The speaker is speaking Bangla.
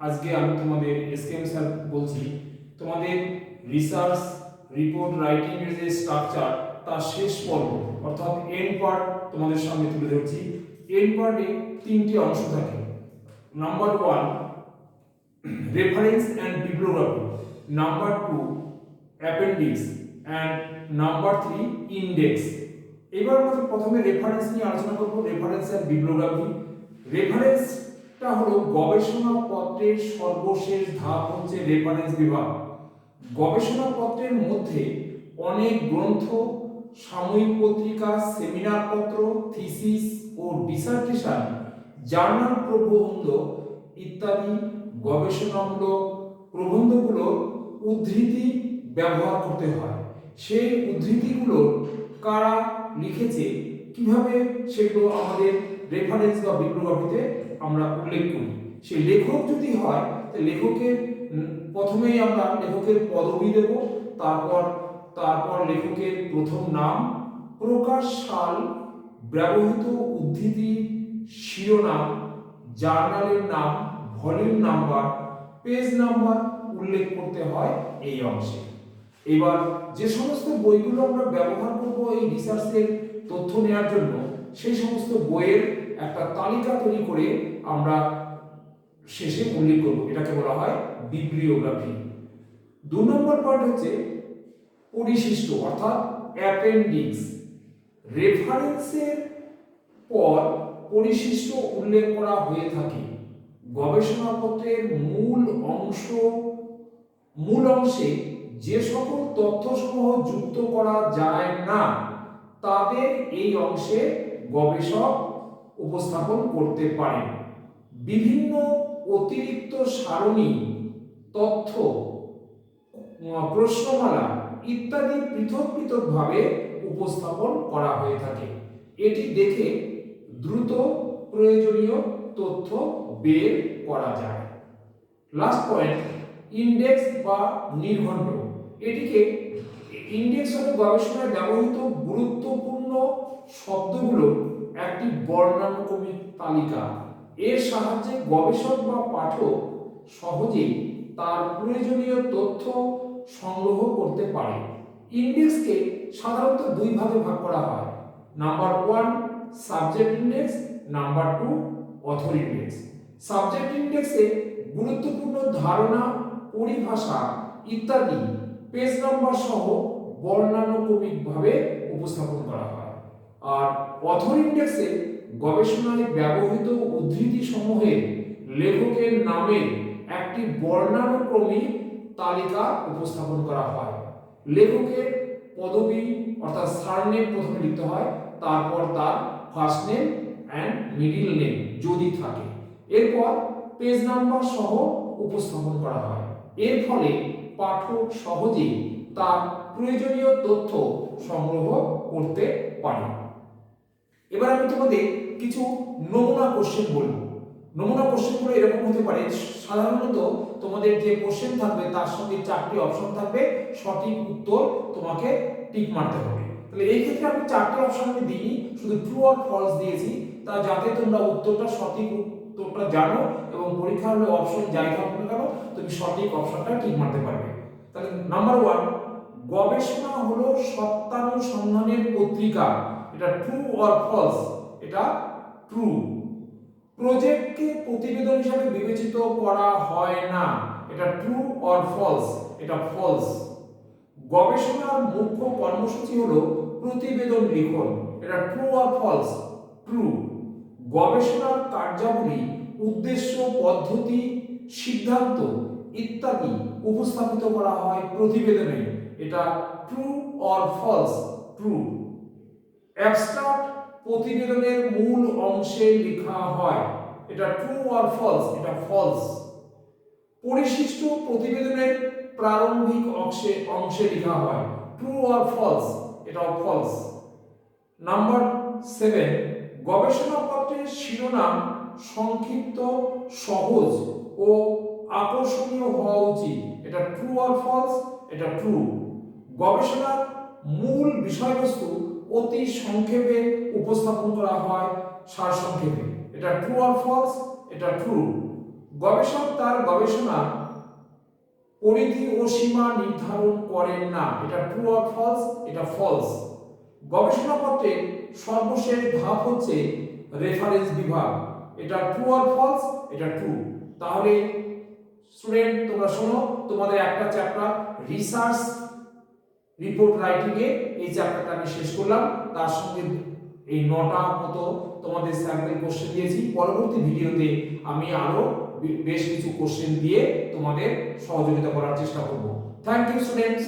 আজকে আমি তোমাদের এসকেএম স্যার বলছি তোমাদের রিসার্চ রিপোর্ট রাইটিং এর যে স্ট্রাকচার তার শেষ পর্ব অর্থাৎ এন্ড পার্ট তোমাদের সামনে তুলে ধরছি। এন্ড পার্টে তিনটি অংশ থাকে। Number 1 reference and bibliography, number 2 appendix and number 3 index. এবার আমরা প্রথমে রেফারেন্স নিয়ে আলোচনা করব। Reference and বিব্লিওগ্রাফি। রেফারেন্সটা হলো গবেষণাপত্রের সর্বশেষ ধাপ হচ্ছে রেফারেন্স বিভাগ। গবেষণাপত্রের মধ্যে অনেক গ্রন্থ, সাময়িক পত্রিকা, সেমিনার পত্র, থিসিস ও ডিসার্টেশন, জার্নাল প্রবন্ধ ইত্যাদি গবেষণামূলক প্রবন্ধগুলোর উদ্ধৃতি ব্যবহার করতে হয়। সেই উদ্ধৃতিগুলো কারা লিখেছে, কিভাবে সেগুলো আমাদের রেফারেন্স বা বিব্লিওগ্রাফিতে আমরা উল্লেখ করি। সেই লেখক যদি হয় তাহলে লেখকের প্রথমেই আমরা লেখকের পদবি দেব, তারপর লেখকের প্রথম নাম, প্রকাশ সাল, ব্যবহৃত উদ্ধৃতি শিরোনাম, জার্নালের নাম, ভলিউম নাম্বার, পেজ নাম্বার উল্লেখ করতে হয় এই অংশে। এবার যে সমস্ত বইগুলো আমরা ব্যবহার করব এই রিসার্চের তথ্য নেওয়ার জন্য, সেই সমস্ত বইয়ের একটা তালিকা তৈরি করে আমরা শেষে উল্লেখ করব। এটাকে বলা হয় বিব্লিওগ্রাফি। 2 নম্বর পয়েন্ট হচ্ছে পরিশিষ্ট অর্থাৎ অ্যাপেন্ডিক্স। রেফারেন্সের পর পরিশিষ্ট উল্লেখ করা হয়ে থাকে। গবেষণাপত্রের মূল অংশে যে সকল তথ্যসমূহ যুক্ত করা যায় না তাদের এই অংশে গবেষক উপস্থাপন করতে পারেন। বিভিন্ন অতিরিক্ত সারণী, তথ্য, প্রশ্নমালা ইত্যাদি পৃথক পৃথকভাবে উপস্থাপন করা হয়ে থাকে। এটি দেখে দ্রুত প্রয়োজনীয় তথ্য বের করা যায়। লাস্ট পয়েন্ট ইন্ডেক্স বা নির্ঘণ্ট। এটিকে ইন্ডেক্স হলো গবেষণায় ব্যবহৃত গুরুত্বপূর্ণ শব্দগুলোর একটি বর্ণানুক্রমিক তালিকা। এর সাহায্যে গবেষক বা পাঠক সহজেই তার প্রয়োজনীয় তথ্য সংগ্রহ করতে পারে। ইন্ডেক্সকে সাধারণত দুই ভাগে ভাগ করা হয়। Number 1 subject index, number 2 author index. Subject ইন্ডেক্সে গুরুত্বপূর্ণ ধারণা, পরিভাষা ইত্যাদি পেজ নাম্বার সহ বর্ণানুক্রমিকভাবে উপস্থাপন করা হয়। আর অথর ইন্ডেক্সে গবেষণায় ব্যবহৃত উদ্ধৃতি সমূহের লেখকের নামের একটি বর্ণানুক্রমিক তালিকা উপস্থাপন করা হয়। লেখকের পদবি অর্থাৎ সারনেম প্রথমে লিখতে হয়, তারপর তার first name and middle name যদি থাকে, এরপর পেজ নাম্বার সহ উপস্থাপন করা হয়। এর ফলে পাঠক সহজেই তার প্রয়োজনীয় তথ্য সংগ্রহ করতে পারে। এবার আমি তোমাদের কিছু নমুনা কোশ্চেন বলবো। নমুনা কোশ্চেনগুলো এরকম হতে পারে, সাধারণত তোমাদের যে কোশ্চেন থাকবে তার সঙ্গে 4টি অপশন থাকবে, সঠিক উত্তর তোমাকে টিক মারতে হবে। তাহলে এই ক্ষেত্রে আমি 4টি অপশন আমি দিইনি, শুধু ট্রু অর ফলস দিয়েছি, তা যাতে তোমরা উত্তরটা সঠিক উত্তরটা জানো এবং পরীক্ষার হলে অপশন যাই থাকুক না কেন তুমি সঠিক অপশনটা টিক মারতে পারবে। তাহলে নাম্বার 1 গবেষণা হলো সত্যানুসন্ধানের পত্রিকা। এটা ট্রু অর ফলস? এটা ট্রু। প্রজেক্টকে প্রতিবেদন হিসাবে বিবেচিত করা হয় না। এটা ট্রু অর ফলস? এটা ফলস। গবেষণার মুখ্য কর্মসূচি হলো প্রতিবেদন লিখন। এটা ট্রু অর ফলস? ট্রু। গবেষণার কার্যাবলী, উদ্দেশ্য, পদ্ধতি, সিদ্ধান্ত ইত্যাদি উপস্থাপিত করা হয় প্রতিবেদনে। এটা true or false? True. Abstract প্রতিবেদনের মূল অংশে লেখা হয়। এটা ট্রু অর ফলস? এটা ফলস। পরিশিষ্ট প্রতিবেদনের প্রারম্ভিক অংশে লেখা হয়। True or false? এটা ফলস। নাম্বার 7 গবেষণাপত্রের শিরোনাম সংক্ষিপ্ত, সহজ ও আকর্ষণীয় হওয়া উচিত। এটা ট্রু অর ফলস? এটা ট্রু। গবেষণার মূল বিষয়বস্তু অতি সংক্ষেপে উপস্থাপন করা হয়, সারসংক্ষেপে। এটা ট্রু অর ফলস? এটা ট্রু। গবেষক তার গবেষণা পরিধি ও সীমা নির্ধারণ করেন না। এটা ট্রু অর ফলস? এটা ফলস। গবেষণাপত্রের সর্বশেষ ধাপ হচ্ছে রেফারেন্স বিভাগ। এটা ট্রু অর ফলস? এটা ট্রু। তাহলে স্টুডেন্ট তোমরা শোনো, তোমাদের একটা চ্যাপ্টার রিসার্চ রিপোর্ট রাইটিং এ এই চ্যাপ্টারটা আমি শেষ করলাম। তার সঙ্গে এই 9টা মতো তোমাদের স্যাম্পল কোশ্চেন দিয়েছি। পরবর্তী ভিডিওতে আমি আরো বেশ কিছু কোশ্চেন দিয়ে তোমাদের সহযোগিতা করার চেষ্টা করব। Thank you students.